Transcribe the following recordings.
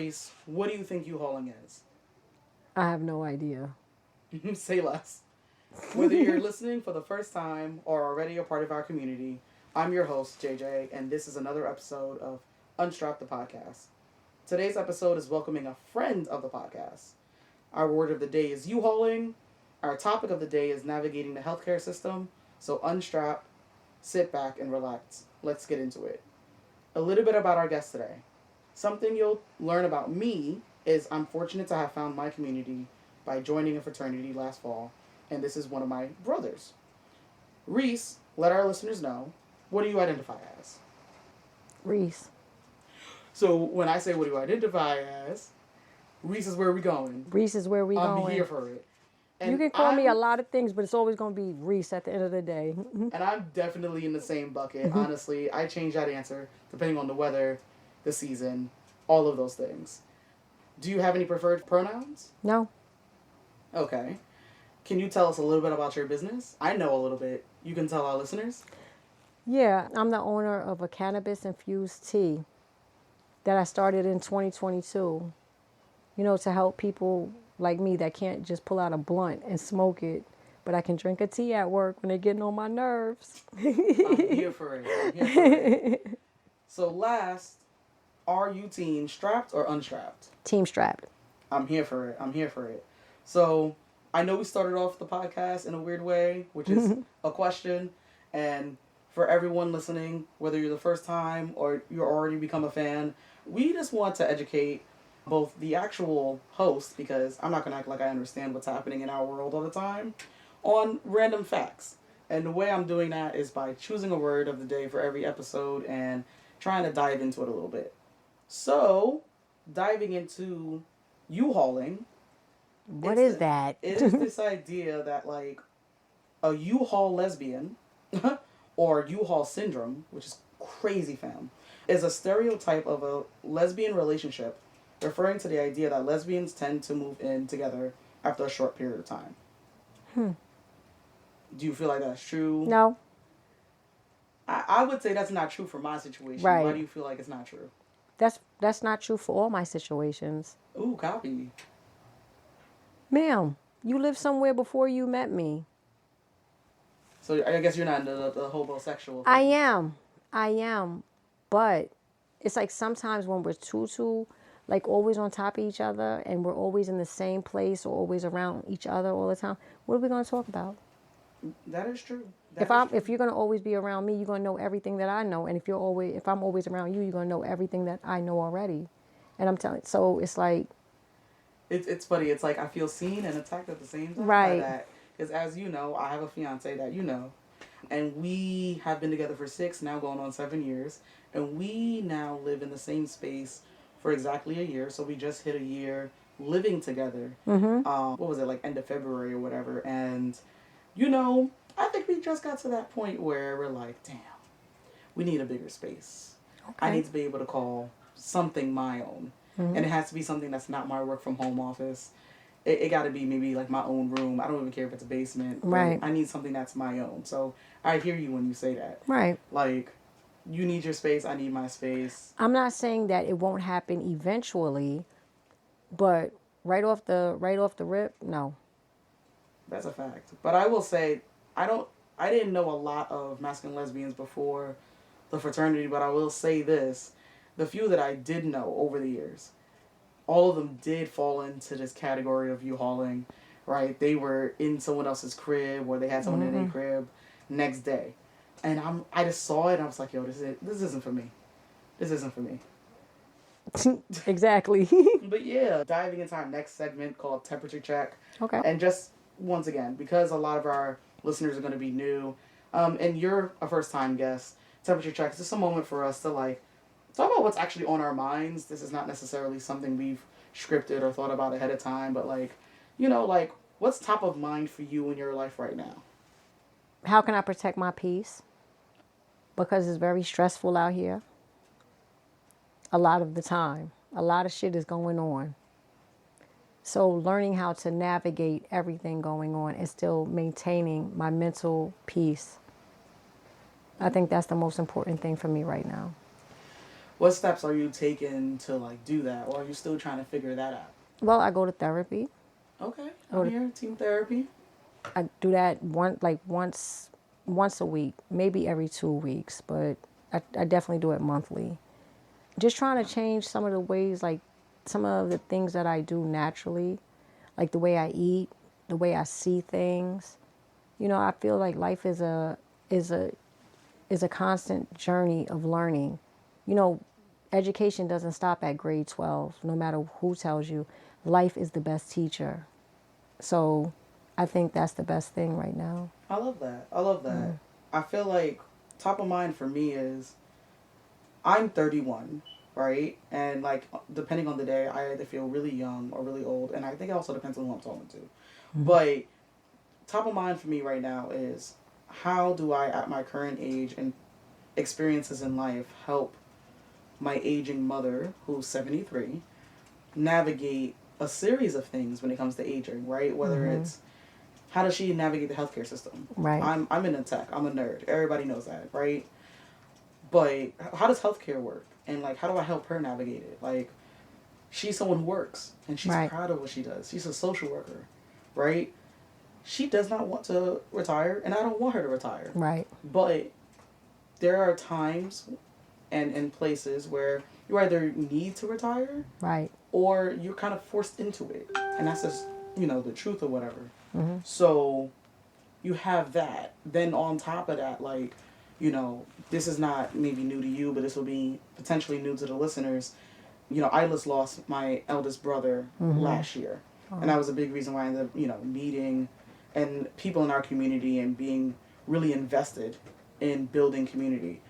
Reese, what do you think U-hauling is? I have no idea. Say less. Whether you're listening for the first time or already a part of our community, I'm your host, JJ, and this is another episode of Unstrapped The Podcast. Today's episode is welcoming a friend of the podcast. Our word of the day is U-hauling. Our topic of the day is navigating the healthcare system. So unstrap, sit back, and relax. Let's get into it. A little bit about our guest today. Something you'll learn about me is I'm fortunate to have found my community by joining a fraternity last fall, and this is one of my brothers. Reese, let our listeners know, what do you identify as? Reese. So when I say what do you identify as, Reese is where we going. Reese is where we going. I'm here for it. And you can call me a lot of things, but it's always going to be Reese at the end of the day. And I'm definitely in the same bucket, honestly. I change that answer depending on the weather, the season, all of those things. Do you have any preferred pronouns? No. Okay. Can you tell us a little bit about your business? I know a little bit. You can tell our listeners. Yeah, I'm the owner of a cannabis-infused tea that I started in 2022, to help people like me that can't just pull out a blunt and smoke it, but I can drink a tea at work when they're getting on my nerves. I'm here for it. So last, are you team strapped or unstrapped? Team strapped. I'm here for it. So I know we started off the podcast in a weird way, which is a question. And for everyone listening, whether you're the first time or you're already become a fan, we just want to educate both the actual host, because I'm not going to act like I understand what's happening in our world all the time, on random facts. And the way I'm doing that is by choosing a word of the day for every episode and trying to dive into it a little bit. So, diving into U-hauling. What is that? It is this idea that, like, a U-haul lesbian, or U-haul syndrome, which is crazy, fam, is a stereotype of a lesbian relationship, referring to the idea that lesbians tend to move in together after a short period of time. Do you feel like that's true? No. I would say that's not true for my situation. Right. Why do you feel like it's not true? That's not true for all my situations. Ooh, copy. Ma'am, you lived somewhere before you met me. So I guess you're not into the homosexual thing. I am. But it's like sometimes when we're too like always on top of each other and we're always in the same place or always around each other all the time, what are we going to talk about? That is true. If you're going to always be around me, you're going to know everything that I know. And if I'm always around you, you're going to know everything that I know already. And I'm telling, so it's like, it's funny. It's like I feel seen and attacked at the same time. Right. By that. Because as you know, I have a fiance that you know. And we have been together for 6, now going on 7 years. And we now live in the same space for exactly a year. So we just hit a year living together. What was it, like end of February or whatever. And, I think we just got to that point where we're like, damn, we need a bigger space. Okay. I need to be able to call something my own. And it has to be something that's not my work from home office. It got to be maybe like my own room. I don't even care if it's a basement. Right. I need something that's my own. So I hear you when you say that. Right. Like, you need your space, I need my space. I'm not saying that it won't happen eventually, but right off the rip, no. That's a fact. But I will say, I didn't know a lot of masculine lesbians before the fraternity, but I will say this. The few that I did know over the years, all of them did fall into this category of U-hauling, right? They were in someone else's crib or they had someone in their crib next day. And I just saw it and I was like, yo, this isn't for me. This isn't for me. Exactly. But yeah, diving into our next segment called Temperature Check. Okay. And just once again, because a lot of our listeners are going to be new, and you're a first-time guest, Temperature Check is just a moment for us to like talk about what's actually on our minds. This is not necessarily something we've scripted or thought about ahead of time, but like, what's top of mind for you in your life right now? How can I protect my peace? Because it's very stressful out here. A lot of the time. A lot of shit is going on. So learning how to navigate everything going on and still maintaining my mental peace. I think that's the most important thing for me right now. What steps are you taking to like do that, or are you still trying to figure that out? Well, I go to therapy. Okay, I'm here. Team therapy. I do that once a week, maybe every 2 weeks, but I definitely do it monthly. Just trying to change some of the ways, like some of the things that I do naturally, like the way I eat, the way I see things. You know, I feel like life is a is a constant journey of learning. You know, education doesn't stop at grade 12, no matter who tells you. Life is the best teacher. So I think that's the best thing right now. I love that. I love that. I feel like top of mind for me is I'm 31, right? And like depending on the day, I either feel really young or really old, and I think it also depends on who I'm talking to. But top of mind for me right now is how do I, at my current age and experiences in life, help my aging mother, who's 73, navigate a series of things when it comes to aging, right? Whether it's how does she navigate the healthcare system? Right. I'm in a tech. I'm a nerd. Everybody knows that, right? But how does healthcare work? And like, how do I help her navigate it? Like, she's someone who works and she's Right. proud of what she does. She's a social worker, right? She does not want to retire, and I don't want her to retire. Right. But there are times and places where you either need to retire Right. or you're kind of forced into it. And that's just, the truth or whatever. So you have that. Then on top of that, like, this is not maybe new to you, but this will be potentially new to the listeners. I just lost my eldest brother last year. And that was a big reason why I ended up, meeting and people in our community and being really invested in building community.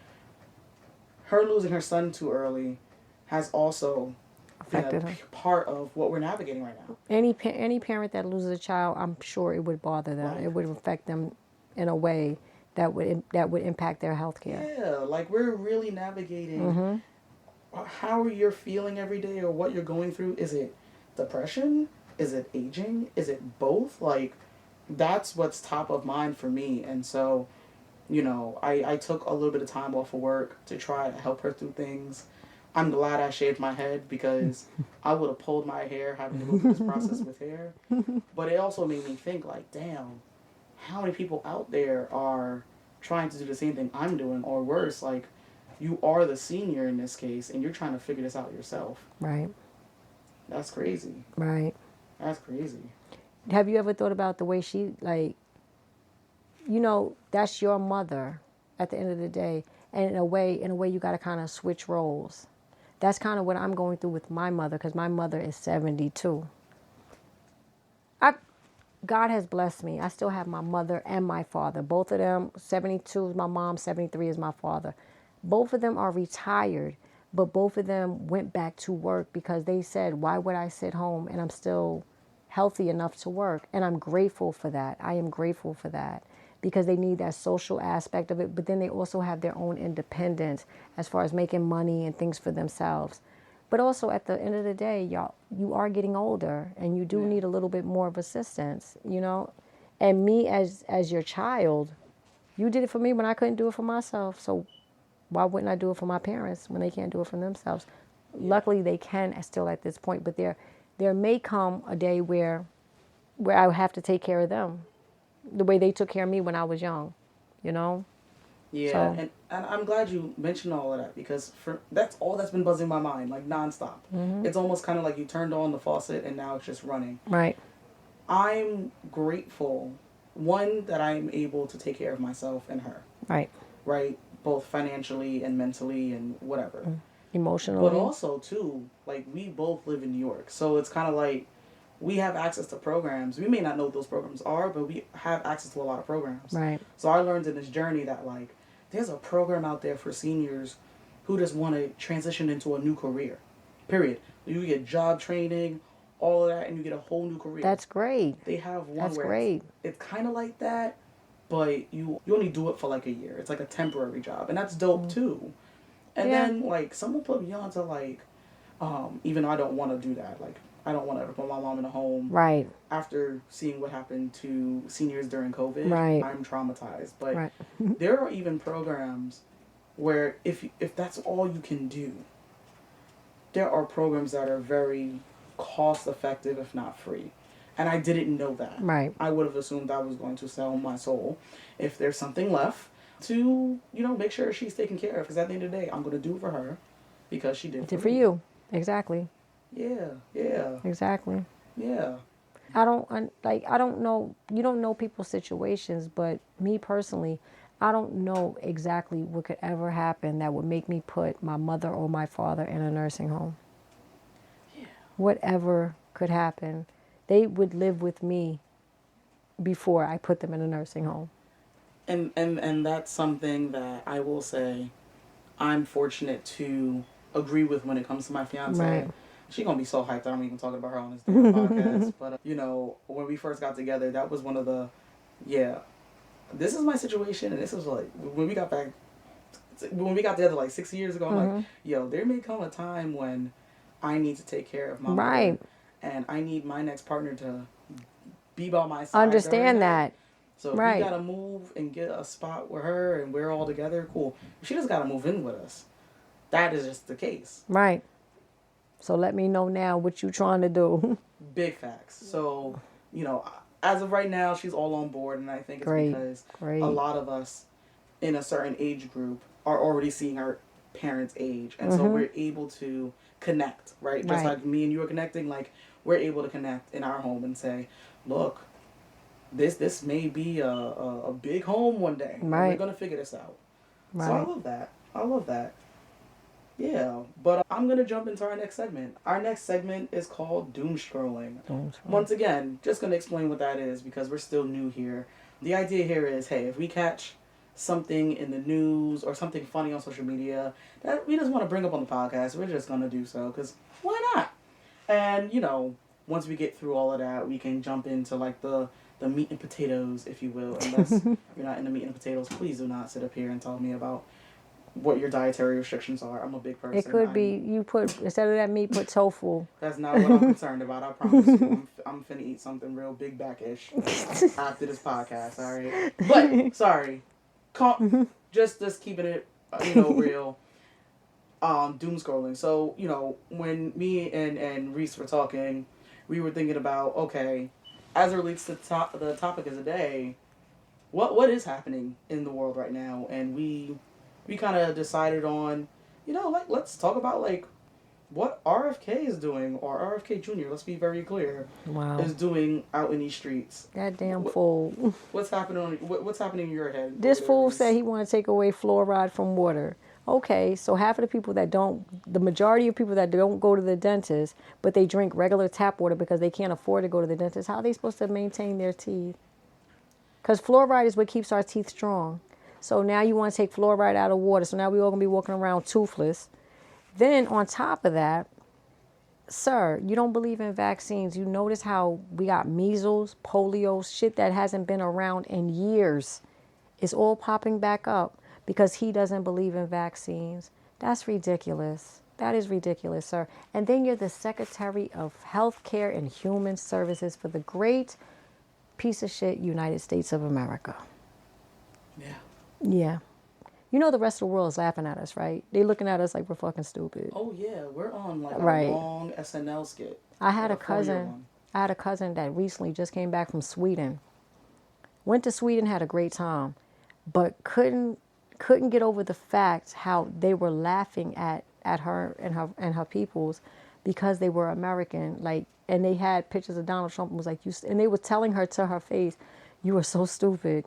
Her losing her son too early has also Affected been her. a part of what we're navigating right now. Any parent that loses a child, I'm sure it would bother them. Right. It would affect them in a way that would impact their health care. Yeah, like we're really navigating how you're feeling every day or what you're going through. Is it depression? Is it aging? Is it both? Like, that's what's top of mind for me. And so, I took a little bit of time off of work to try to help her through things. I'm glad I shaved my head because I would have pulled my hair having to go through this process with hair. But it also made me think, like, damn, how many people out there are trying to do the same thing I'm doing or worse? Like, you are the senior in this case and you're trying to figure this out yourself. Right. That's crazy. Right. That's crazy. Have you ever thought about the way she, like, that's your mother at the end of the day. And in a way, you got to kind of switch roles. That's kind of what I'm going through with my mother because my mother is 72. God has blessed me. I still have my mother and my father. Both of them, 72 is my mom, 73 is my father. Both of them are retired, but both of them went back to work because they said, why would I sit home and I'm still healthy enough to work? And I'm grateful for that. I am grateful for that because they need that social aspect of it, but then they also have their own independence as far as making money and things for themselves. But also at the end of the day, y'all, you are getting older and you do need a little bit more of assistance, And me as your child, you did it for me when I couldn't do it for myself. So why wouldn't I do it for my parents when they can't do it for themselves? Yeah. Luckily, they can still at this point, but there may come a day where I have to take care of them the way they took care of me when I was young, Yeah, So, and I'm glad you mentioned all of that because that's all that's been buzzing my mind, like nonstop. It's almost kind of like you turned on the faucet and now it's just running. right. I'm grateful, one, that I'm able to take care of myself and her. Right. Right? Both financially and mentally and whatever. Emotionally. But also, too, like, we both live in New York. So it's kind of like we have access to programs. We may not know what those programs are, but we have access to a lot of programs. Right. So I learned in this journey that, like, there's a program out there for seniors who just want to transition into a new career. Period. You get job training, all of that, and you get a whole new career. That's great. They have one That's where great. It's kind of like that, but you only do it for like a year. It's like a temporary job, and that's dope too. And then like someone put me on to like, even though I don't want to do that, like I don't want to put my mom in a home. Right. After seeing what happened to seniors during COVID, Right. I'm traumatized. But Right. there are even programs where if that's all you can do, there are programs that are very cost effective, if not free. And I didn't know that. Right. I would have assumed I was going to sell my soul if there's something left to, make sure she's taken care of. Because at the end of the day, I'm going to do it for her because she did Did for for me. you. Exactly. Yeah, yeah, Exactly. yeah. I don't know, you don't know people's situations, but me personally, I don't know exactly what could ever happen that would make me put my mother or my father in a nursing home. Yeah. Whatever could happen, they would live with me before I put them in a nursing home. And that's something that I will say I'm fortunate to agree with when it comes to my fiance. Right. She's going to be so hyped that I'm even talking about her on this damn podcast. But, when we first got together, that was one of the, this is my situation. And this was like, when we got together like 6 years ago, I'm like, yo, there may come a time when I need to take care of my Right. mother. And I need my next partner to be by my side. Understand that. So if Right. we gotta move and get a spot with her and we're all together, cool. She just gotta move in with us. That is just the case. Right. So let me know now what you trying to do. Big facts. So, as of right now, she's all on board, and I think it's because Great. a lot of us in a certain age group are already seeing our parents' age, and so we're able to connect, right? Just like me and you are connecting, like we're able to connect in our home and say, look, this may be a big home one day. Right. We're gonna figure this out. Right. So I love that. Yeah, but I'm gonna jump into our next segment. Our next segment is called doom scrolling. Once again, just gonna explain what that is because we're still new here. The idea here is, hey, if we catch something in the news or something funny on social media that we just want to bring up on the podcast, we're just gonna do so because why not? And once we get through all of that, we can jump into like the meat and potatoes, if you will. Unless you're not into meat and potatoes, please do not sit up here and tell me about what your dietary restrictions are. I'm a big person. It could be you put, instead of that meat, put tofu. That's not what I'm concerned about. I promise you. I'm finna eat something real big back-ish after this podcast, all right? But, sorry. Just keeping it, real. Doom scrolling. So, when me and Reese were talking, we were thinking about, okay, as it relates to the topic of the day, what is happening in the world right now? And we kind of decided on, let's talk about, what RFK is doing, or RFK Jr., let's be very clear, is doing out in these streets. That damn fool. What's happening in your head? This fool said he want to take away fluoride from water. Okay, so half of the people the majority of people that don't go to the dentist, but they drink regular tap water because they can't afford to go to the dentist, how are they supposed to maintain their teeth? Because fluoride is what keeps our teeth strong. So now you want to take fluoride out of water. So now we all going to be walking around toothless. Then on top of that, sir, you don't believe in vaccines. You notice how we got measles, polio, shit that hasn't been around in years. It's all popping back up because he doesn't believe in vaccines. That's ridiculous. That is ridiculous, sir. And then you're the Secretary of Healthcare and Human Services for the great piece of shit United States of America. Yeah. Yeah. The rest of the world is laughing at us, right? They looking at us like we're fucking stupid. Oh, yeah. We're on, a long SNL skit. I had a cousin that recently just came back from Sweden. Went to Sweden, had a great time, but couldn't get over the fact how they were laughing at her and her peoples because they were American. And they had pictures of Donald Trump and was like, and they were telling her to her face, you are so stupid.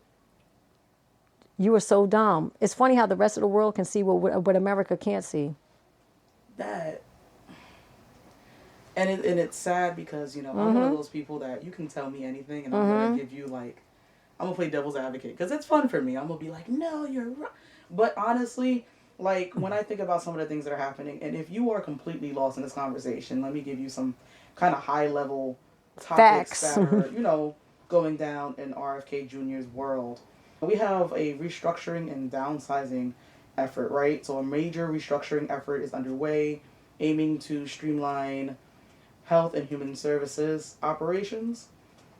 You are so dumb. It's funny how the rest of the world can see what America can't see. That. And it's sad because, I'm one of those people that you can tell me anything and I'm going to give you, I'm going to play devil's advocate because it's fun for me. I'm going to be like, no, you're right. But honestly, when I think about some of the things that are happening, and if you are completely lost in this conversation, let me give you some kind of high-level topics that are, going down in RFK Jr.'s world. We have a restructuring and downsizing effort, right? So a major restructuring effort is underway, aiming to streamline health and human services operations.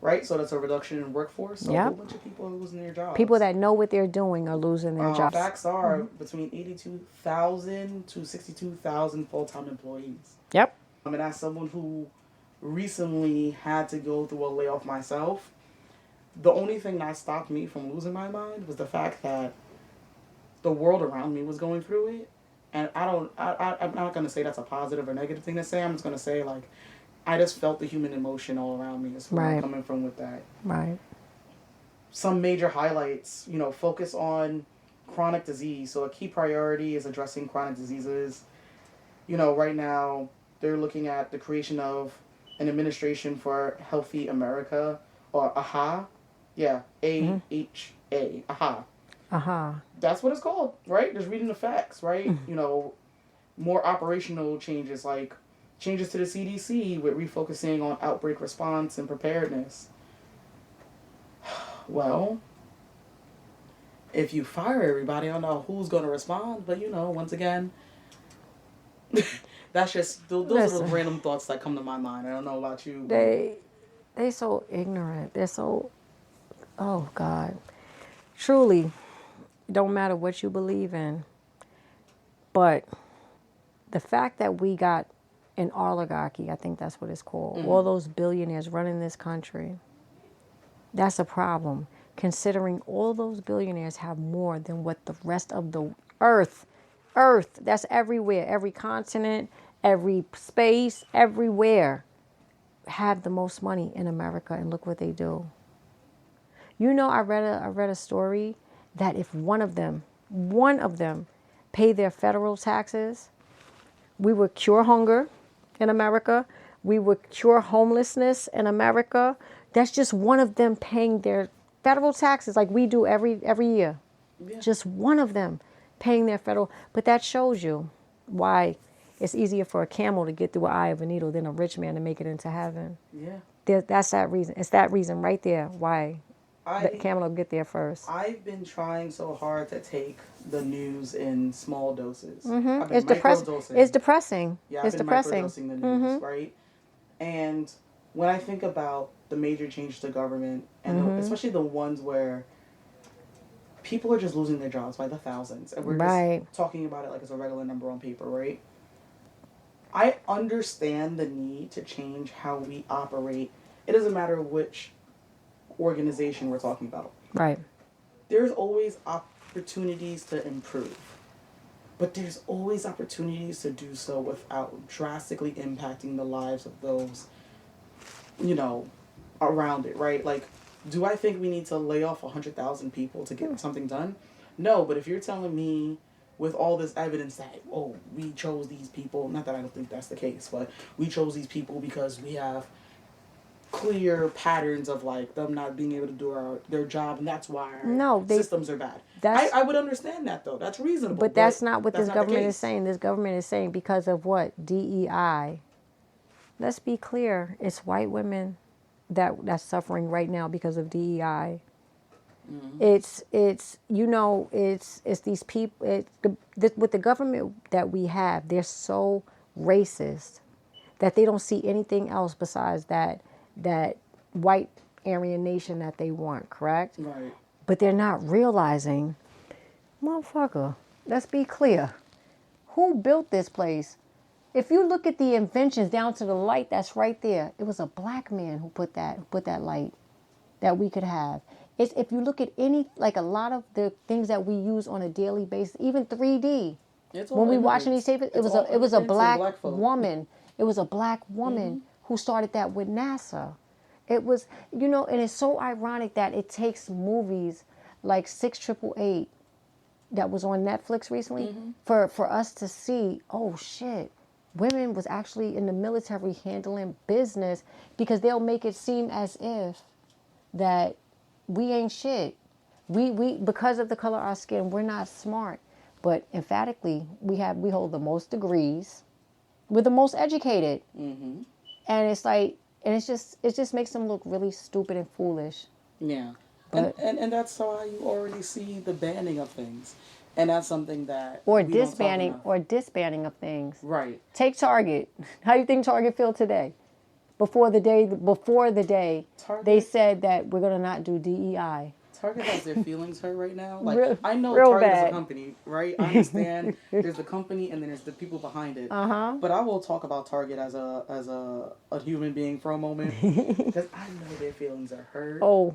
right? So that's a reduction in workforce. So a Yep. whole bunch of people are losing their jobs. People that know what they're doing are losing their jobs. Facts are between 82,000 to 62,000 full-time employees. Yep. And as someone who recently had to go through a layoff myself, the only thing that stopped me from losing my mind was the fact that the world around me was going through it. And I'm not going to say that's a positive or negative thing to say. I'm just going to say, like, I just felt the human emotion all around me. Is where I'm coming from with that. Right. Some major highlights, focus on chronic disease. So a key priority is addressing chronic diseases. Right now, they're looking at the creation of an administration for Healthy America, or AHA. Yeah, AHA. AHA. That's what it's called, right? Just reading the facts, right? More operational changes, like changes to the CDC with refocusing on outbreak response and preparedness. Well, if you fire everybody, I don't know who's going to respond, but once again, that's just, those are the random thoughts that come to my mind. I don't know about you. They so ignorant. They're so, oh God. Truly, don't matter what you believe in, but the fact that we got an oligarchy, I think that's what it's called, all those billionaires running this country, that's a problem, considering all those billionaires have more than what the rest of the earth, that's everywhere, every continent, every space, everywhere, have the most money in America, and look what they do. I read a story that if one of them paid their federal taxes, we would cure hunger in America. We would cure homelessness in America. That's just one of them paying their federal taxes like we do every year. Yeah. Just one of them paying their federal. But that shows you why it's easier for a camel to get through an eye of a needle than a rich man to make it into heaven. Yeah. That's that reason. It's that reason right there why the camel will get there first. I've been trying so hard to take the news in small doses. It's depressing. It's depressing. Yeah, I've been microdosing the news, right? And when I think about the major changes to government, and especially the ones where people are just losing their jobs by the thousands, and we're just talking about it like it's a regular number on paper, right? I understand the need to change how we operate. It doesn't matter which organization we're talking about. Right. There's always opportunities to improve. But there's always opportunities to do so without drastically impacting the lives of those, around it, right? Like, do I think we need to lay off 100,000 people to get something done? No, but if you're telling me with all this evidence that, we chose these people, not that I don't think that's the case, but we chose these people because we have clear patterns of like them not being able to do their job, and that's why our systems are bad. I would understand that though. That's reasonable. But that's not what this government is saying. This government is saying because of what? DEI. Let's be clear. It's white women that's suffering right now because of DEI. It's these people. With the government that we have, they're so racist that they don't see anything else besides that white Aryan nation that they want, correct? Right. But they're not realizing, motherfucker, let's be clear. Who built this place? If you look at the inventions down to the light that's right there, it was a black man who put that light that we could have. It's, if you look at a lot of the things that we use on a daily basis, even 3D, when we watching these tapes, it was a black woman. It was a black woman who started that with NASA. It was, and it's so ironic that it takes movies like 6888 that was on Netflix recently for us to see, oh shit, women was actually in the military handling business, because they'll make it seem as if that we ain't shit. We because of the color of our skin, we're not smart. But emphatically, we hold the most degrees. We're the most educated. And it's like, and it just makes them look really stupid and foolish. Yeah. But, and that's how you already see the banning of things. And that's something that disbanding of things. Right. Take Target. How do you think Target feel today? before the day, Target. they said that we're going to not do DEI. Target has their feelings hurt right now. Like, Real- I know real Target is bad. a company, right? I understand there's the company and then there's the people behind it. Uh-huh. But I will talk about Target as a human being for a moment. Because I know their feelings are hurt. Oh.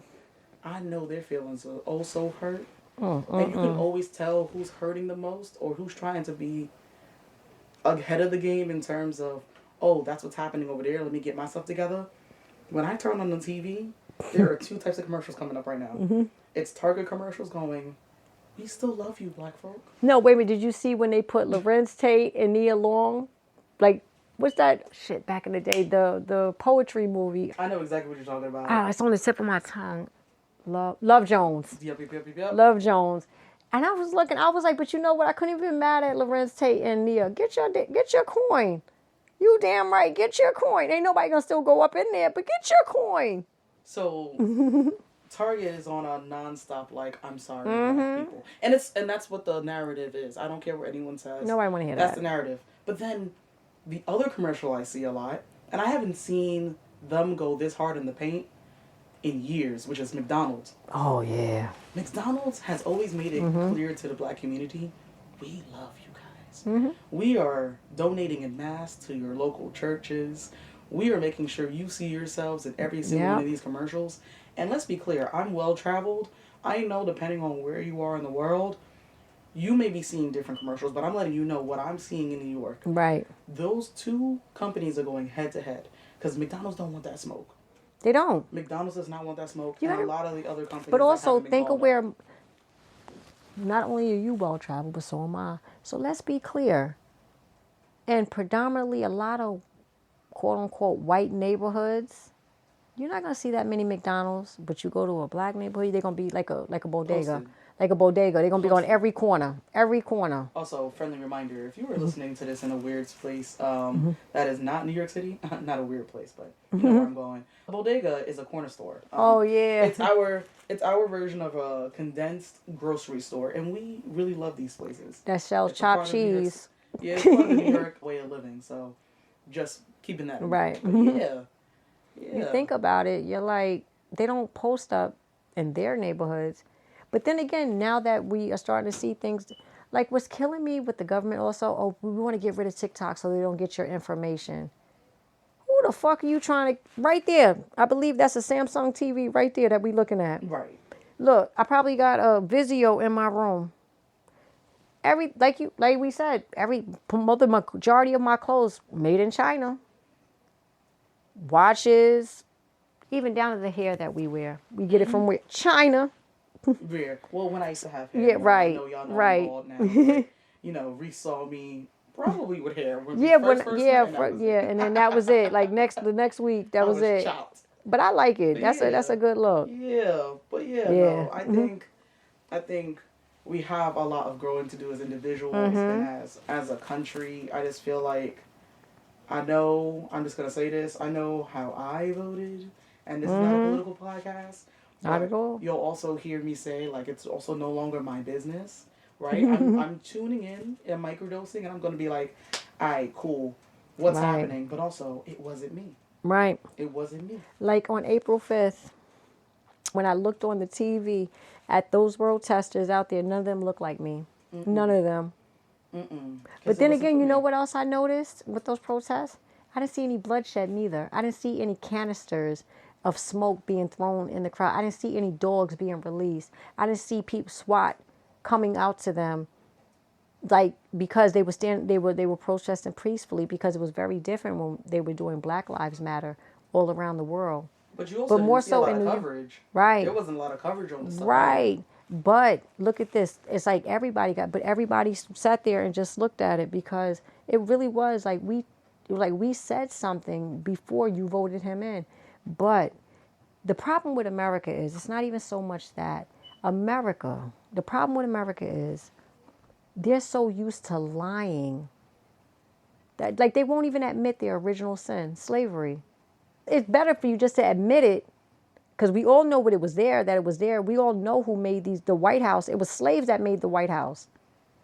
I know their feelings are also hurt. And you can always tell who's hurting the most or who's trying to be ahead of the game in terms of, oh, that's what's happening over there. Let me get myself together. When I turn on the TV, there are two types of commercials coming up right now. It's Target commercials going, we still love you, black folk. No, wait a minute. Did you see when they put Lorenz Tate and Nia Long? Like, what's that shit back in the day? The poetry movie. I know exactly what you're talking about. Oh, it's on the tip of my tongue. Love Jones. Yep. Love Jones. And I was looking, I was like, but you know what? I couldn't even be mad at Lorenz Tate and Nia. Get your coin. You damn right. Get your coin. Ain't nobody gonna still go up in there, but get your coin. So Target is on a nonstop, like, I'm sorry, black people. And that's what the narrative is. I don't care what anyone says. Nobody want to hear That's that. the narrative. But then the other commercial I see a lot, and I haven't seen them go this hard in the paint in years, which is McDonald's. Oh, yeah. McDonald's has always made it clear to the black community, we love you guys. We are donating en masse to your local churches. We are making sure you see yourselves in every single one of these commercials. And let's be clear, I'm well-traveled. I know depending on where you are in the world, you may be seeing different commercials, but I'm letting you know what I'm seeing in New York. Right. Those two companies are going head-to-head because McDonald's don't want that smoke. They don't. McDonald's does not want that smoke, You and gotta, a lot of the other companies. but also that think of where, not only are you well-traveled, but so am I. So let's be clear. And predominantly a lot of quote-unquote white neighborhoods, you're not going to see that many McDonald's, but you go to a black neighborhood, they're going to be like a bodega. Posted. Like a bodega. They're going to be on every corner. Every corner. Also, friendly reminder, if you were listening to this in a weird place that is not New York City, not a weird place, but you know where I'm going. A bodega is a corner store. Oh, yeah. It's our version of a condensed grocery store, and we really love these places. That sells It's a part chopped of New York- cheese. Yeah, it's part of the New York way of living, so just keeping that in Right. mind. But yeah. You think about it, you're like, they don't post up in their neighborhoods. But then again, now that we are starting to see things, like what's killing me with the government also, oh, we want to get rid of TikTok so they don't get your information. Who the fuck are you trying to, right there, I believe that's a Samsung TV right there that we looking at. Right. Look, I probably got a Vizio in my room. Like we said, the majority of my clothes made in China. Watches, even down to the hair that we wear. We get it from where? China. Rare. Well, when I used to have hair, Yeah, right, I know y'all know right. I'm bald now. But, you know, Reese saw me probably with hair. When we Yeah, first met, and then that was it. Like the next week, that was it. Chopped. But I like it. That's a good look. Yeah, but no, I think we have a lot of growing to do as individuals and as a country. I just feel like I'm just gonna say this. I know how I voted, and this is not a political podcast. Not at all. You'll also hear me say, like, it's also no longer my business, right? I'm tuning in and microdosing, and I'm going to be like, all right, cool, what's happening? But also, it wasn't me. Right. It wasn't me. Like on April 5th, when I looked on the TV at those protesters out there, none of them looked like me. None of them. But then again, you know what else I noticed with those protests? I didn't see any bloodshed neither. I didn't see any canisters of smoke being thrown in the crowd. I didn't see any dogs being released. I didn't see people SWAT coming out to them, like because they were protesting peacefully, because it was very different when they were doing Black Lives Matter all around the world. But you also didn't see a lot of coverage. Right. There wasn't a lot of coverage on the stuff. Right. But look at this. It's like everybody sat there and just looked at it, because it really was like we said something before you voted him in. But the problem with America is, it's not even so much that the problem with America is they're so used to lying that, like, they won't even admit their original sin, slavery. It's better for you just to admit it, because we all know that it was there. We all know who made the White House. It was slaves that made the White House.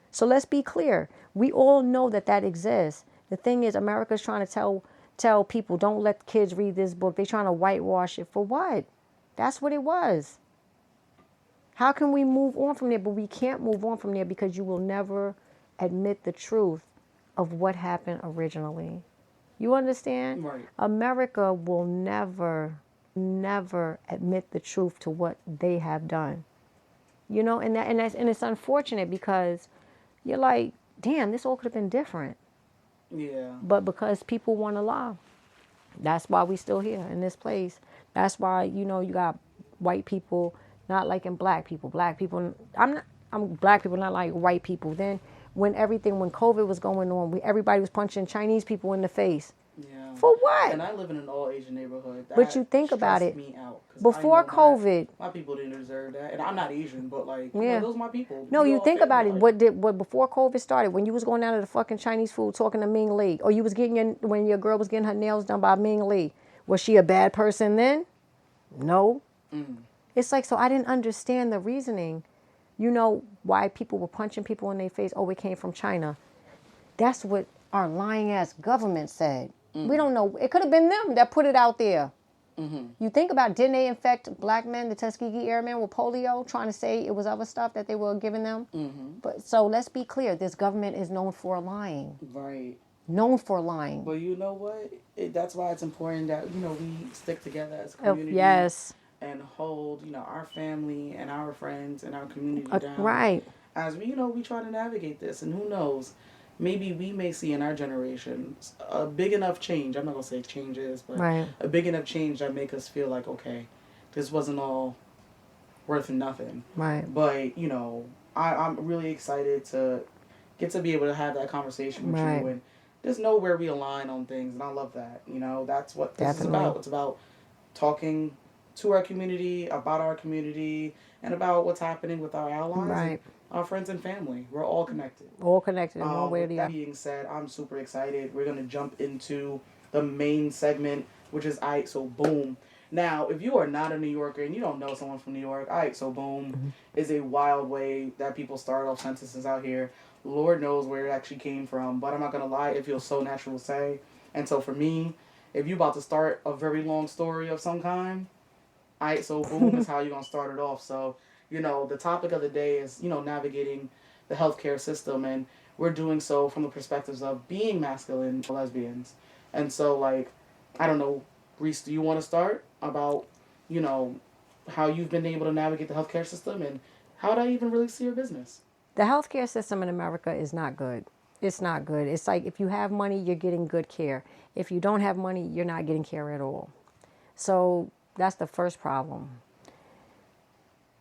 So let's be clear. We all know that exists. The thing is, America's trying to tell tell people, don't let kids read this book. They're trying to whitewash it. For what? That's what it was. How can we move on from there? But we can't move on from there because you will never admit the truth of what happened originally. You understand? Right. America will never admit the truth to what they have done. You know, and it's unfortunate because you're like, damn, this all could have been different. Yeah. But because people want to lie, that's why we still here in this place. That's why, you know, you got white people not liking black people. Black people, I'm black people not like white people. Then when COVID was going on, everybody was punching Chinese people in the face. Yeah. For what? And I live in an all-Asian neighborhood. But you think about it. Me out, before COVID, my people didn't deserve that, and I'm not Asian, but like, yeah, those are my people. No, you think about it. What before COVID started? When you was going down to the fucking Chinese food talking to Ming Lee, or you was when your girl was getting her nails done by Ming Lee, was she a bad person then? No. It's like, so I didn't understand the reasoning. You know why people were punching people in their face? Oh, it came from China. That's what our lying ass government said. We don't know. It could have been them that put it out there. You think about, didn't they infect black men, the Tuskegee Airmen, with polio, trying to say it was other stuff that they were giving them? But so let's be clear. This government is known for lying. Right. Known for lying. But you know what? That's why it's important that, you know, we stick together as a community. Yes. And hold, you know, our family and our friends and our community down. Right. As we, you know, we try to navigate this. And who knows, maybe we may see in our generation a big enough change. I'm not going to say changes, but right. a big enough change that make us feel like, okay, this wasn't all worth nothing. Right. But, you know, I'm really excited to get to be able to have that conversation with you and just know where we align on things. And I love that. You know, that's what this is about. It's about talking to our community, about our community, and about what's happening with our allies. Right. Our friends and family. We're all connected. All connected in one way or the other. That being said, I'm super excited. We're going to jump into the main segment, which is Aight, so boom. Now, if you are not a New Yorker and you don't know someone from New York, Aight, so boom is a wild way that people start off sentences out here. Lord knows where it actually came from, but I'm not going to lie, it feels so natural to say. And so for me, if you're about to start a very long story of some kind, Aight, so boom is how you're going to start it off. So, you know, the topic of the day is, you know, navigating the healthcare system, and we're doing so from the perspectives of being masculine lesbians. And so, like, I don't know, Reese, do you want to start about, you know, how you've been able to navigate the healthcare system and how that even really see your business? The healthcare system in America is not good. It's not good. It's like if you have money, you're getting good care. If you don't have money, you're not getting care at all. So that's the first problem.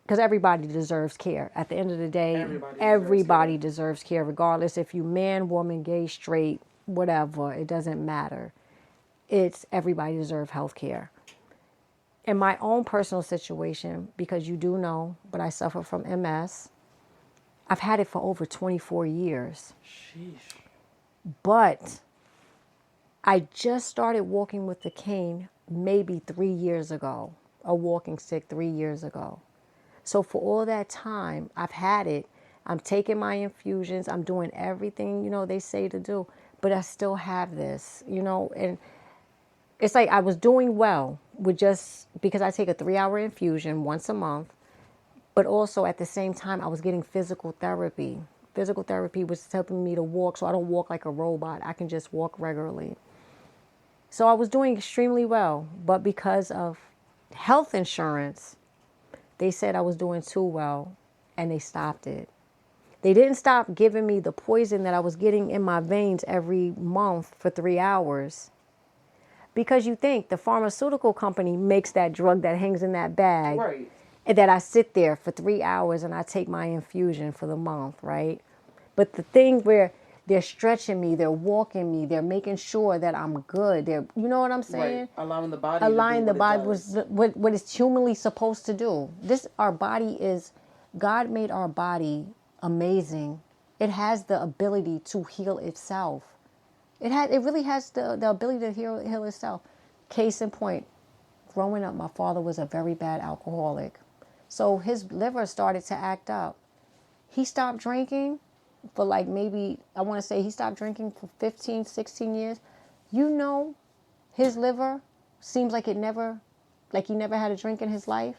Because everybody deserves care. At the end of the day, everybody deserves care, regardless if you man, woman, gay, straight, whatever. It doesn't matter. It's everybody deserves health care. In my own personal situation, because you do know, but I suffer from MS. I've had it for over 24 years. Sheesh. But I just started walking with the cane maybe 3 years ago, a walking stick 3 years ago. So for all that time, I've had it. I'm taking my infusions. I'm doing everything, you know, they say to do. But I still have this, you know. And it's like I was doing well with just because I take a 3-hour infusion once a month. But also at the same time, I was getting physical therapy. Physical therapy was helping me to walk so I don't walk like a robot. I can just walk regularly. So I was doing extremely well. But because of health insurance, they said I was doing too well, and they stopped it. They didn't stop giving me the poison that I was getting in my veins every month for 3 hours. Because you think the pharmaceutical company makes that drug that hangs in that bag. Right. And that I sit there for 3 hours and I take my infusion for the month, right? But the thing where they're stretching me, they're walking me, they're making sure that I'm good. They're, you know what I'm saying? Right. Allowing the body Allowing to do the body was what it's humanly supposed to do. Our body is, God made our body amazing. It has the ability to heal itself. It really has the ability to heal itself. Case in point, growing up, my father was a very bad alcoholic. So his liver started to act up. He stopped drinking for like maybe, I want to say he stopped drinking for 15, 16 years. You know his liver seems like he never had a drink in his life.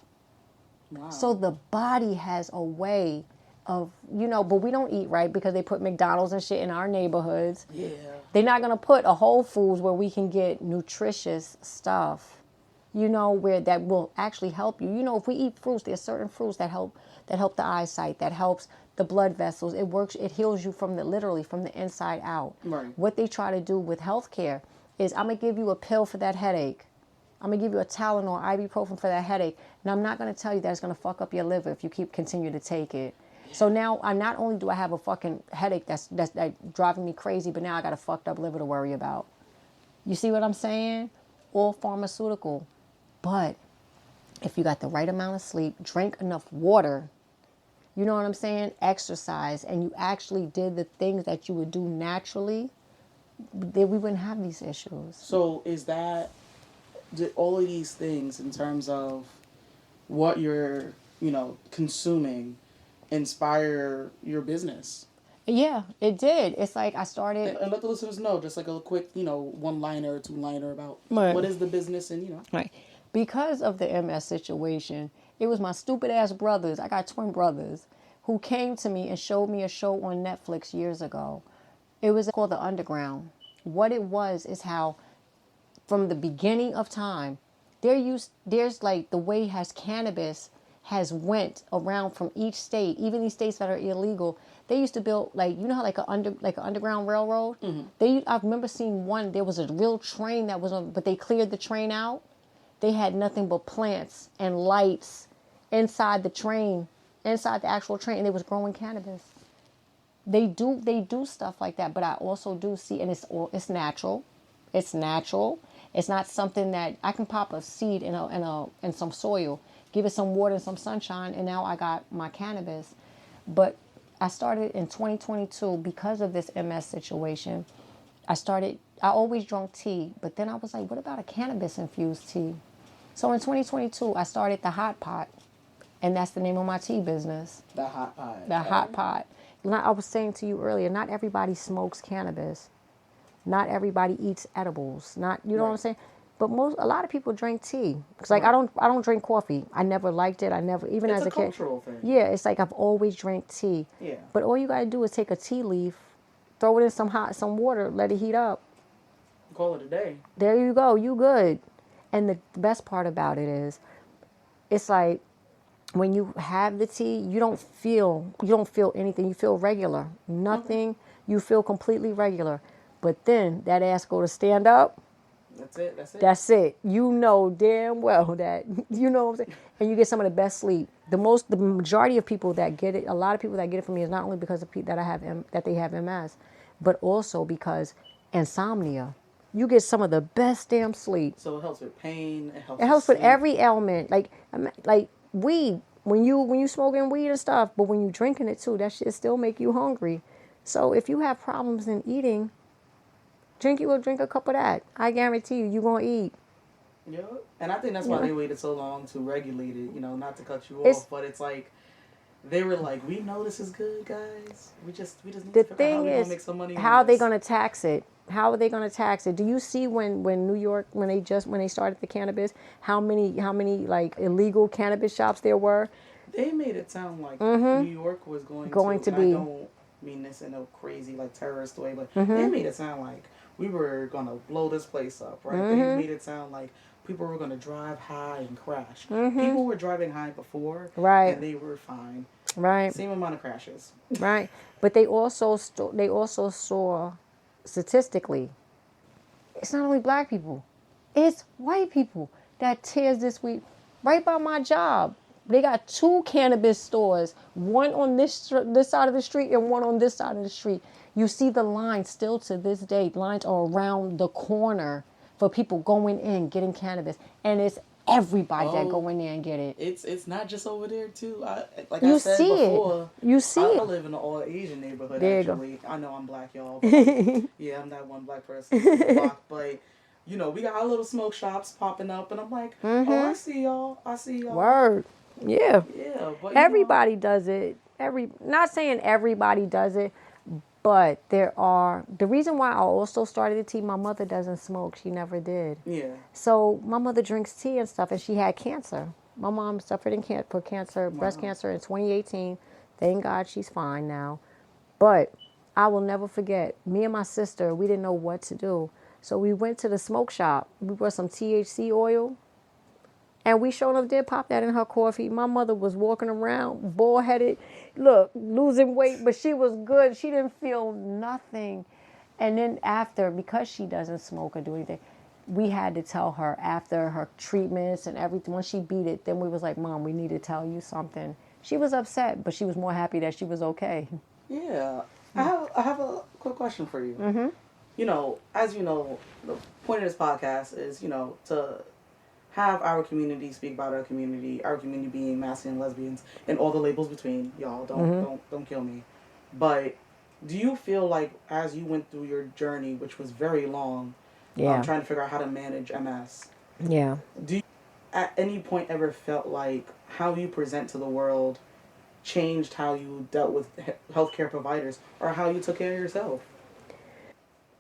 Wow. So the body has a way of, but we don't eat right because they put McDonald's and shit in our neighborhoods. Yeah. They're not going to put a Whole Foods where we can get nutritious stuff, where that will actually help you. If we eat fruits, there's certain fruits that help the eyesight, that helps the blood vessels. It works, it heals you literally from the inside out. Right. What they try to do with healthcare is, I'm going to give you a pill for that headache. I'm going to give you a Tylenol, ibuprofen for that headache. And I'm not going to tell you that it's going to fuck up your liver if you continue to take it. Yeah. So now, not only do I have a fucking headache that's driving me crazy, but now I got a fucked up liver to worry about. You see what I'm saying? All pharmaceutical. But if you got the right amount of sleep, drink enough water, you know what I'm saying? Exercise, and you actually did the things that you would do naturally, then we wouldn't have these issues. So is that... Did all of these things in terms of what you're, consuming inspire your business? Yeah, it did. It's like I started... And let the listeners know, just like a quick, one-liner or two-liner about right. What is the business and, Right. Because of the MS situation, it was my stupid-ass brothers. I got twin brothers who came to me and showed me a show on Netflix years ago. It was called The Underground. What it was is how... From the beginning of time, there's like the way cannabis has went around from each state, even these states that are illegal. They used to build how like an underground railroad. Mm-hmm. I remember seeing one. There was a real train that was on, but they cleared the train out. They had nothing but plants and lights inside the train, inside the actual train, and they was growing cannabis. They do stuff like that, but I also do see, and it's natural. It's natural. It's not something that I can pop a seed in some soil, give it some water and some sunshine, and now I got my cannabis. But I started in 2022 because of this MS situation. I always drank tea, but then I was like, what about a cannabis-infused tea? So in 2022, I started the Hot Pot, and that's the name of my tea business. The Hot Pot. The Hot Pot. I was saying to you earlier, not everybody smokes cannabis. Not everybody eats edibles. You know what I'm saying? But a lot of people drink tea. It's like I don't drink coffee. I never liked it. I never, even it's as a kid. It's a cultural thing. Yeah, it's like I've always drank tea. Yeah. But all you gotta do is take a tea leaf, throw it in some water, let it heat up. Call it a day. There you go. You good. And the best part about it is, it's like when you have the tea, you don't feel anything. You feel regular. Nothing. You feel completely regular. But then that ass go to stand up. That's it. You know damn well that, you know what I'm saying? And you get some of the best sleep. The majority of people that get it, a lot of people that get it from me is not only because of that they have MS, but also because insomnia. You get some of the best damn sleep. So it helps with pain. It helps with every ailment. Like weed. When you smoking weed and stuff, but when you drinking it too, that shit still make you hungry. So if you have problems in eating, drink a cup of that. I guarantee you're going to eat. Yeah. And I think that's why they waited so long to regulate it, not to cut you off. But it's like, they were like, we know this is good, guys. We just need to figure out how we're going to make some money on this. How are they going to tax it? How are they going to tax it? Do you see when New York, when they started the cannabis, how many like illegal cannabis shops there were? They made it sound like New York was going to be. I don't mean this in a crazy like terrorist way, but they made it sound like we were going to blow this place up, right? They made it sound like people were going to drive high and crash. People were driving high before, right? And they were fine, right? Same amount of crashes, right? But they also saw statistically, it's not only black people, it's white people that tears this weed. Right by my job, they got 2 cannabis stores, one on this side of the street and one on this side of the street. You see the lines still to this day. Lines are around the corner for people going in, getting cannabis. And it's everybody that go in there and get it. It's not just over there, too. Like you I said see before, you see I it. live in an all-Asian neighborhood, there actually. I know I'm black, y'all. But yeah, I'm that one black person on the block. But, we got our little smoke shops popping up. And I'm like, oh, I see y'all. Word. Yeah. Yeah. But everybody does it. Not saying everybody does it, But the reason why I also started the tea, my mother doesn't smoke. She never did. Yeah. So my mother drinks tea and stuff, and she had cancer. My mom suffered breast Wow. cancer in 2018. Thank God she's fine now. But I will never forget, me and my sister, we didn't know what to do. So we went to the smoke shop. We bought some THC oil. And we sure enough did pop that in her coffee. My mother was walking around, bald headed, look, losing weight, but she was good. She didn't feel nothing. And then after, because she doesn't smoke or do anything, we had to tell her after her treatments and everything. Once she beat it, then we was like, Mom, we need to tell you something. She was upset, but she was more happy that she was okay. Yeah. I have a quick question for you. Mm-hmm. You know, as you know, the point of this podcast is, you know, to have our community speak about our community being masculine lesbians, and all the labels between. Y'all don't kill me. But do you feel like as you went through your journey, which was very long, Yeah. trying to figure out how to manage MS, Yeah. do you at any point ever felt like how you present to the world changed how you dealt with healthcare providers or how you took care of yourself?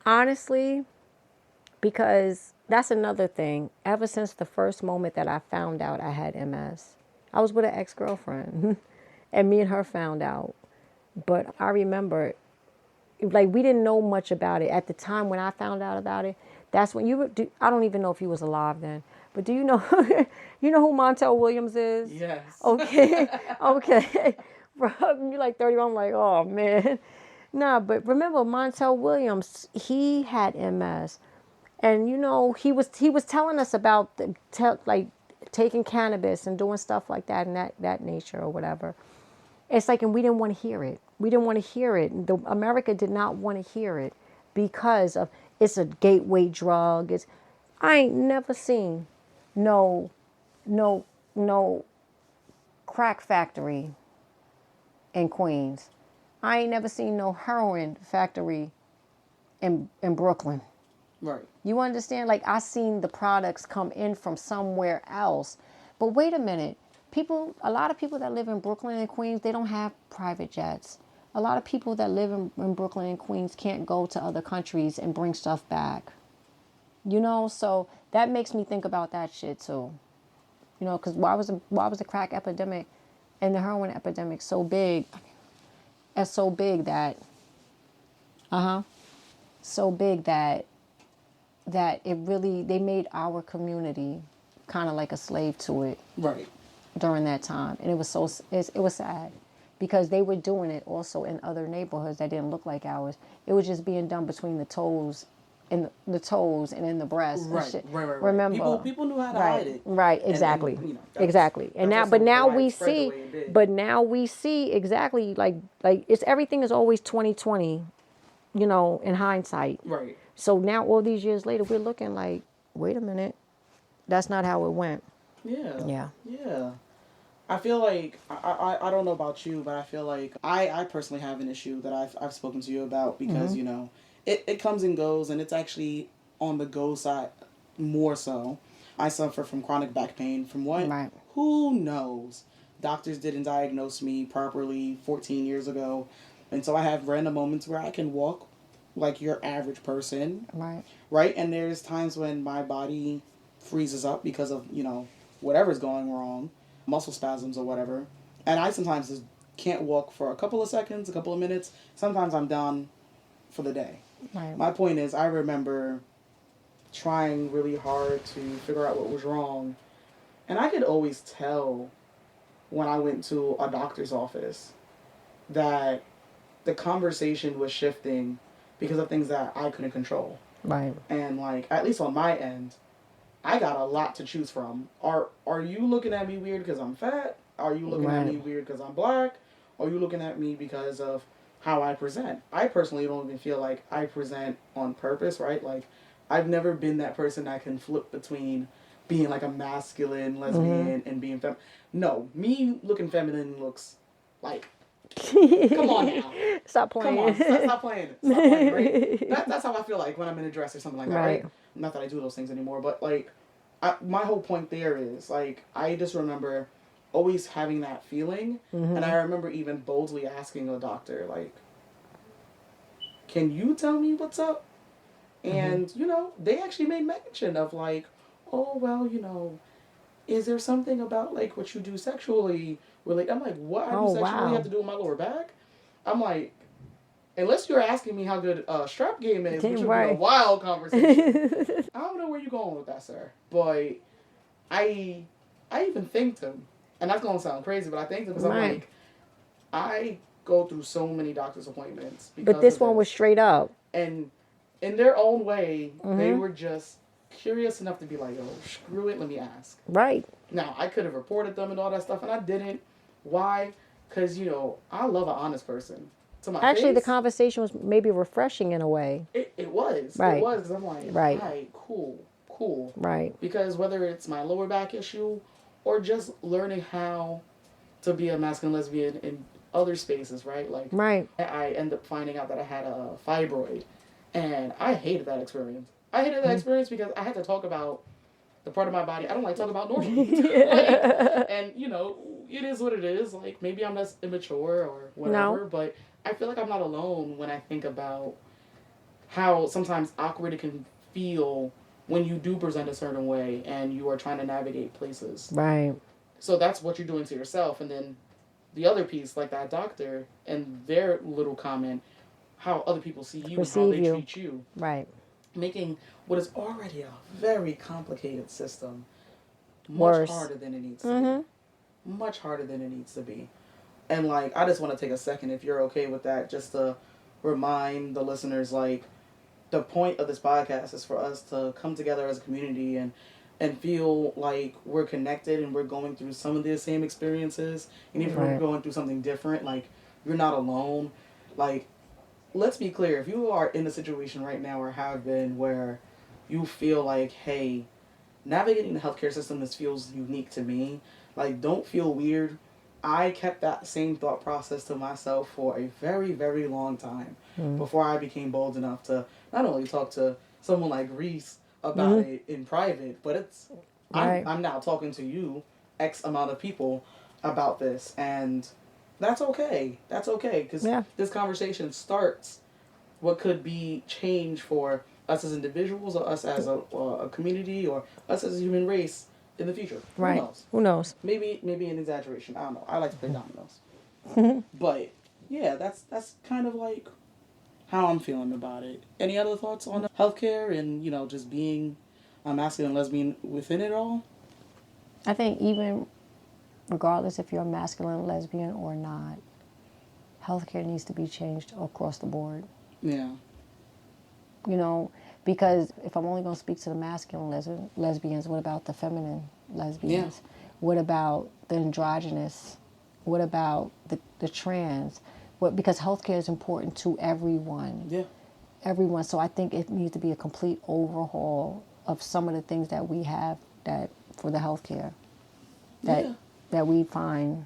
Honestly, because that's another thing. Ever since the first moment that I found out I had MS, I was with an ex-girlfriend and me and her found out. But I remember, like, we didn't know much about it. At the time when I found out about it, that's when I don't even know if he was alive then. But do you know, you know who Montel Williams is? Yes. Okay, okay. Bro, you're like 31. I'm like, oh man. Nah, but remember Montel Williams, he had MS. And you know, he was telling us about like taking cannabis and doing stuff like that and that nature or whatever. It's like, and we didn't want to hear it. We didn't want to hear it. America did not want to hear it because of it's a gateway drug. I ain't never seen no no no crack factory in Queens. I ain't never seen no heroin factory in Brooklyn. Right. You understand? Like, I seen the products come in from somewhere else. But wait a minute. A lot of people that live in Brooklyn and Queens, they don't have private jets. A lot of people that live in Brooklyn and Queens can't go to other countries and bring stuff back. You know, so that makes me think about that shit too. You know, because why was the crack epidemic and the heroin epidemic so big? It's so big that, so big that it really, they made our community kind of like a slave to it. Right. During that time. And it was sad because they were doing it also in other neighborhoods that didn't look like ours. It was just being done between the toes and the toes and in the breast. Right, and shit. right. Remember, People knew how to hide it. Right, exactly. And, you know, exactly. And now, but now we see, exactly like it's everything is always 2020, you know, in hindsight. Right. So now all these years later, we're looking like, wait a minute, that's not how it went. Yeah. Yeah. I feel like I don't know about you, but I feel like I personally have an issue that I've spoken to you about because you know it comes and goes, and it's actually on the go side more so. I suffer from chronic back pain from what? Right. Who knows? Doctors didn't diagnose me properly 14 years ago, and so I have random moments where I can walk like your average person. Right. Right, and there's times when my body freezes up because of, you know, whatever's going wrong, muscle spasms or whatever. And I sometimes just can't walk for a couple of seconds, a couple of minutes. Sometimes I'm done for the day. Right. My point is, I remember trying really hard to figure out what was wrong. And I could always tell when I went to a doctor's office that the conversation was shifting because of things that I couldn't control. Right. And, like, at least on my end, I got a lot to choose from. Are you looking at me weird because I'm fat? Are you looking at me weird because I'm black? Or are you looking at me because of how I present? I personally don't even feel like I present on purpose, right? Like, I've never been that person that can flip between being, like, a masculine lesbian and being feminine. No, me looking feminine looks like... Come on now. Stop playing. Come on. Stop playing. Stop playing, right? That's how I feel like when I'm in a dress or something like that, right? Not that I do those things anymore, but, like, my whole point there is, like, I just remember always having that feeling, and I remember even boldly asking a doctor, like, can you tell me what's up? And, you know, they actually made mention of like, oh, well, you know, is there something about like what you do sexually? I'm like, what I do sexually have to do with my lower back? I'm like, unless you're asking me how good strap game is, which would be a wild conversation. I don't know where you're going with that, sir. But I even thanked him. And that's going to sound crazy, but I thanked him because I'm like, I go through so many doctor's appointments. But this one was straight up. And in their own way, they were just curious enough to be like, oh, screw it, let me ask. Right. Now, I could have reported them and all that stuff, and I didn't. Why? Because, you know, I love an honest person. To my Actually, face, the conversation was maybe refreshing in a way. It was. Right. It was, because I'm like, right, cool. Right. Because whether it's my lower back issue or just learning how to be a masculine lesbian in other spaces, right? Like, I end up finding out that I had a fibroid, and I hated that experience. I hated that experience because I had to talk about the part of my body I don't like talking about normally. And, you know, it is what it is. Like, maybe I'm less immature or whatever, but I feel like I'm not alone when I think about how sometimes awkward it can feel when you do present a certain way and you are trying to navigate places. Right. So that's what you're doing to yourself. And then the other piece, like that doctor and their little comment, how other people see you and how they treat you. Right. Making what is already a very complicated system much harder than it needs to be. Much harder than it needs to be. And, like, I just want to take a second, if you're okay with that, just to remind the listeners, like, the point of this podcast is for us to come together as a community and feel like we're connected and we're going through some of the same experiences. And even if we're going through something different, like, you're not alone. Like, let's be clear. If you are in a situation right now or have been where you feel like, hey, navigating the healthcare system, this feels unique to me. Like, don't feel weird. I kept that same thought process to myself for a very, very long time before I became bold enough to not only talk to someone like Reese about it in private, but I'm now talking to you, X amount of people, about this, and that's okay. That's okay, because this conversation starts what could be change for us as individuals, or us as a community, or us as a human race in the future. Right. Who knows? Maybe an exaggeration. I don't know. I like to play dominoes. But yeah, that's kind of like how I'm feeling about it. Any other thoughts on healthcare and, you know, just being a masculine and lesbian within it all? I think even regardless if you're a masculine lesbian or not, healthcare needs to be changed across the board. Yeah. You know, because if I'm only going to speak to the masculine lesbians, what about the feminine lesbians? Yeah. What about the androgynous? What about the trans? Because healthcare is important to everyone. Yeah. Everyone. So I think it needs to be a complete overhaul of some of the things that we have that for the healthcare that we find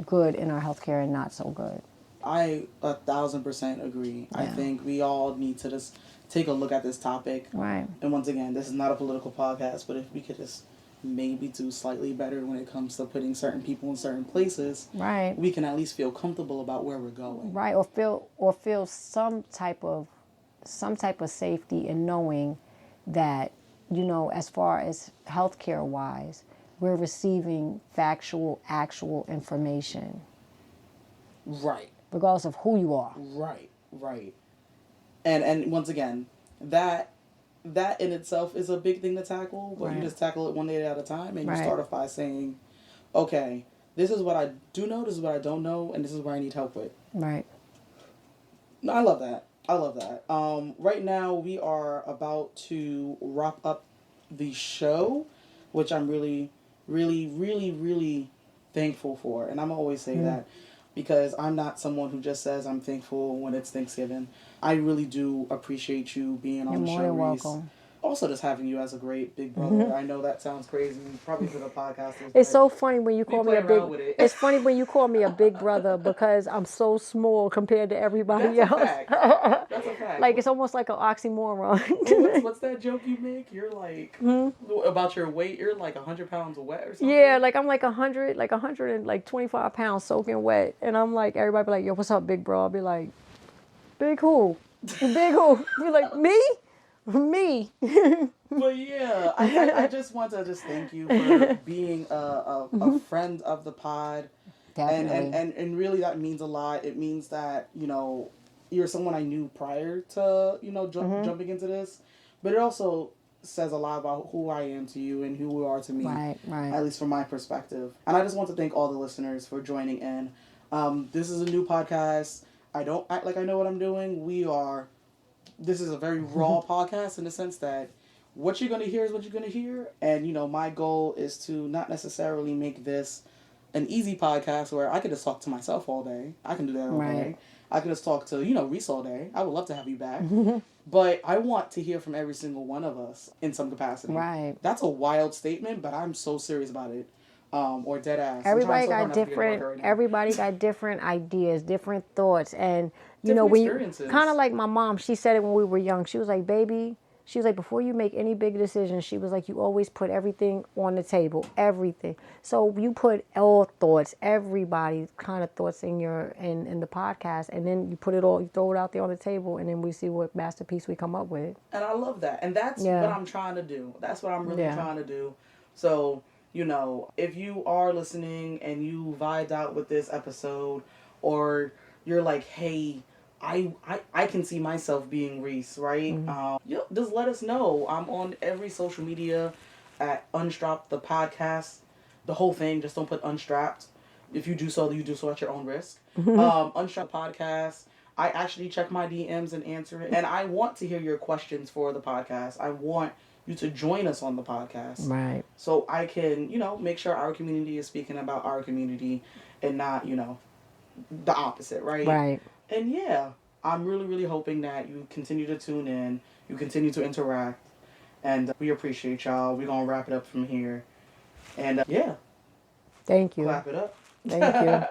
good in our healthcare and not so good. I 1,000% agree. Yeah. I think we all need to just take a look at this topic. Right. And once again, this is not a political podcast, but if we could just maybe do slightly better when it comes to putting certain people in certain places, right, we can at least feel comfortable about where we're going. Right, or feel some type of safety in knowing that, you know, as far as healthcare wise, we're receiving factual, actual information. Right. Regardless of who you are. Right. And once again, that in itself is a big thing to tackle, but you just tackle it one day at a time, and you start off by saying, okay, this is what I do know, this is what I don't know, and this is where I need help with. Right. No, I love that. Right now, we are about to wrap up the show, which I'm really, really, really, really thankful for, and I'm always say that. Because I'm not someone who just says I'm thankful when it's Thanksgiving. I really do appreciate you being on the show, Reese. You're more than welcome. Also, just having you as a great big brother. Mm-hmm. I know that sounds crazy, probably for the podcast. It's so funny when you call me a big. It's funny when you call me a big brother because I'm so small compared to everybody else. That's a fact. Like it's almost like an oxymoron. What's that joke you make? You're like about your weight. You're like 100 pounds wet or something. Yeah, like I'm like 125 pounds soaking wet, and I'm like everybody be like, "Yo, what's up, big bro?" I'll be like, Big who? Big who? You're like, me? Me. But yeah, I just want to just thank you for being a friend of the pod. Definitely. And really that means a lot. It means that, you're someone I knew prior to, jumping into this. But it also says a lot about who I am to you and who you are to me. Right. At least from my perspective. And I just want to thank all the listeners for joining in. This is a new podcast. I don't act like I know what I'm doing. This is a very raw podcast in the sense that what you're going to hear is what you're going to hear. And, my goal is to not necessarily make this an easy podcast where I could just talk to myself all day. I can do that all day. I can just talk to, Reese all day. I would love to have you back. But I want to hear from every single one of us in some capacity. Right. That's a wild statement, but I'm so serious about it. Or dead ass. Everybody got different ideas, different thoughts. And, different when experiences. you, kind of like my mom, she said it when we were young. She was like, baby, she was like, before you make any big decisions, she was like, you always put everything on the table, everything. So you put all thoughts, everybody's kind of thoughts in the podcast, and then you put it all, you throw it out there on the table, and then we see what masterpiece we come up with. And I love that. And that's what I'm trying to do. That's what I'm really trying to do. So, if you are listening and you vibed out with this episode, or you're like, hey, I can see myself being Reese, right? Just let us know. I'm on every social media at Unstrapped The Podcast. The whole thing, just don't put Unstrapped. If you do so, at your own risk. Unstrapped Podcast. I actually check my DMs and answer it. And I want to hear your questions for the podcast. I want you to join us on the podcast. Right. So I can, make sure our community is speaking about our community and not, the opposite, right? Right. And yeah, I'm really, really hoping that you continue to tune in, you continue to interact, and we appreciate y'all. We're going to wrap it up from here. And yeah. Thank you. Clap it up. Thank you.